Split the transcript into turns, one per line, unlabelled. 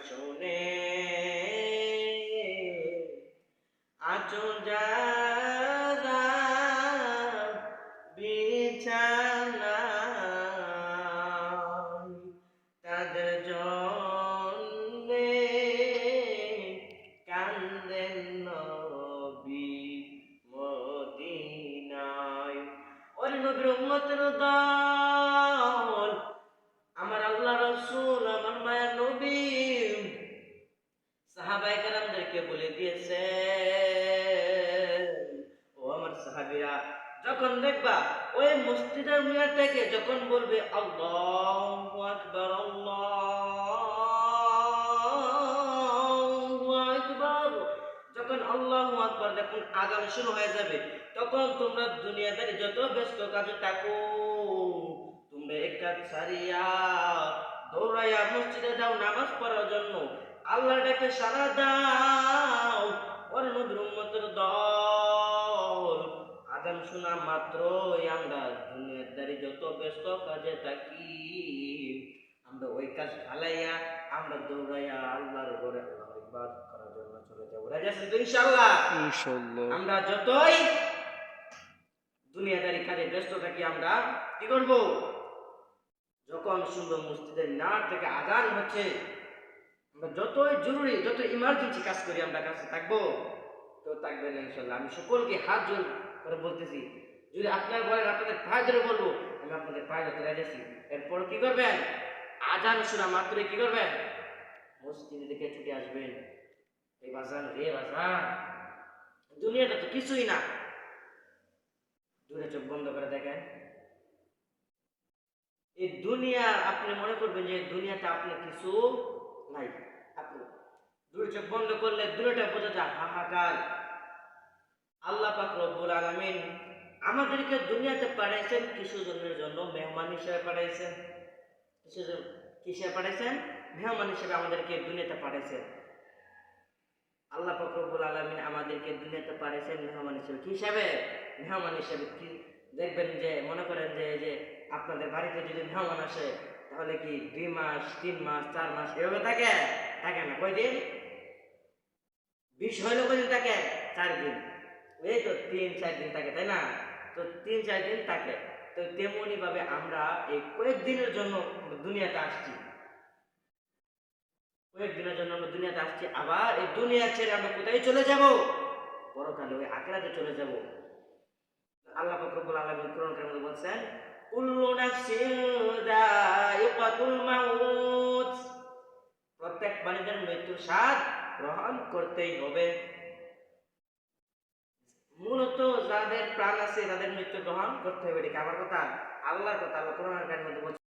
শুনে আছো যারা বিছানায় তাদের জন্যে কান্দেন নবী মদিনায়। ওরে নবীর উম্মতের দল, আমার আল্লাহ রাসূল, আমার মায়া নবী সাহাবায়ে কেরামদেরকে বলে দিয়েছে, ও আমার সাহাবীরা, যখন দেখবা ওই মসজিদের মিনার থেকে যখন বলবে আল্লাহু আকবার আল্লাহু আকবার, যখন আল্লাহু আকবার যখন আযান শুরু হয়ে যাবে, তখন তোমরা দুনিয়াদারি যত ব্যস্ত কাজে থাকো, তোমরা এক কাজ ছাড়িয়া দৌড়াইয়া মসজিদে যাও নামাজ পড়ার জন্য, আল্লাহর ডাকে সাড়া দাও। ওরে নবীর উম্মতের দল, আযান শোনা মাত্রই আমরা দুনিয়াদারি যত ব্যস্ত কাজে থাকি, আমরা ওই কাজ ফালাইয়া আমরা দৌড়াইয়া আল্লাহর ঘরে আল্লাহর ইবাদত করার জন্য চলে যাব। রাজি আছেন তো ইনশাআল্লাহ? ইনশাআল্লাহ। আমরা যতই দুনিয়াদারি কাজে ব্যস্ত থাকি, আমরা কি করব? যখন শুনবো মসজিদের মিনার থেকে আযান হচ্ছে, আমরা যতই জরুরি যত ইমার্জেন্সি কাজ করি আমরা কাছে থাকবো, তো থাকবে না ইনশাআল্লাহ। আমি সকলকে হাত জোর করে বলতেছি, যদি আপনারা বলেন আপনাদের পায়ে ধরে বলবো, আমি আপনাদের পায়ে ধরতে রাজি আছি। এরপর কি করবেন? আযান শোনা মাত্রই কি করবেন? মসজিদের দিকে ছুটে আসবেন। এই বাজান রে বাজান, দুনিয়াটা তো কিছুই না। দূরে চোখ বন্ধ করে দেখেন, এই দুনিয়া আপনি মনে করবেন যে দুনিয়াটা আপনার কিছু নাই। আপনি দূরে চোখ বন্ধ করলে দূরেটা বোঝা যায় হাহাকার। আল্লাহ পাক রব্বুল আলামিন আমাদেরকে দুনিয়াতে পাঠাইছেন কিছু জনের জন্য, মেহমান হিসেবে পাঠাইছেন। কিসে পাঠাইছেন? মেহমান হিসেবে আমাদেরকে দুনিয়াতে পাঠাইছেন। আল্লাহ পাক রব্বুল আলামিন আমাদেরকে দুনিয়াতে পাঠাইছেন মেহমান হিসেবে। কি হিসাবে? মেহমান হিসেবে। কি দেখবেন যে মনে করেন যে এই যে আপনাদের বাড়িতে যদি মেহমান আসে, তাহলে কি 2 মাস 3 মাস 4 মাস এভাবে থাকে? থাকে না। কয়দিন? 20 হইলো কয়দিন থাকে? 4 দিন। এই তো 3-4 দিন থাকে, তাই না? তো 3-4 দিন থাকে। তো তেমনি ভাবে আমরা এই কয়েকদিনের জন্য দুনিয়াতে আসছি, কয়েকদিনের জন্য আমরা দুনিয়াতে আসছি, আবার এই দুনিয়া ছেড়ে আমরা কোথায় চলে যাব? পরকালে, ওই আখিরাতে চলে যাব। আল্লাহ পাক রব্বুল আলামিন কোরআন কারীমে বলেন, কুল্লু নাফসিন যায়িকাতুল মাউত, প্রত্যেক প্রাণীদের মৃত্যুর স্বাদ গ্রহণ করতেই হবে। মূলত যাদের প্রাণ আছে তাদের মৃত্যু গ্রহণ করতে হবে। এটা আমার কথা? আল্লাহর কথা। আল্লাহ কোরআন কারীমে বলেন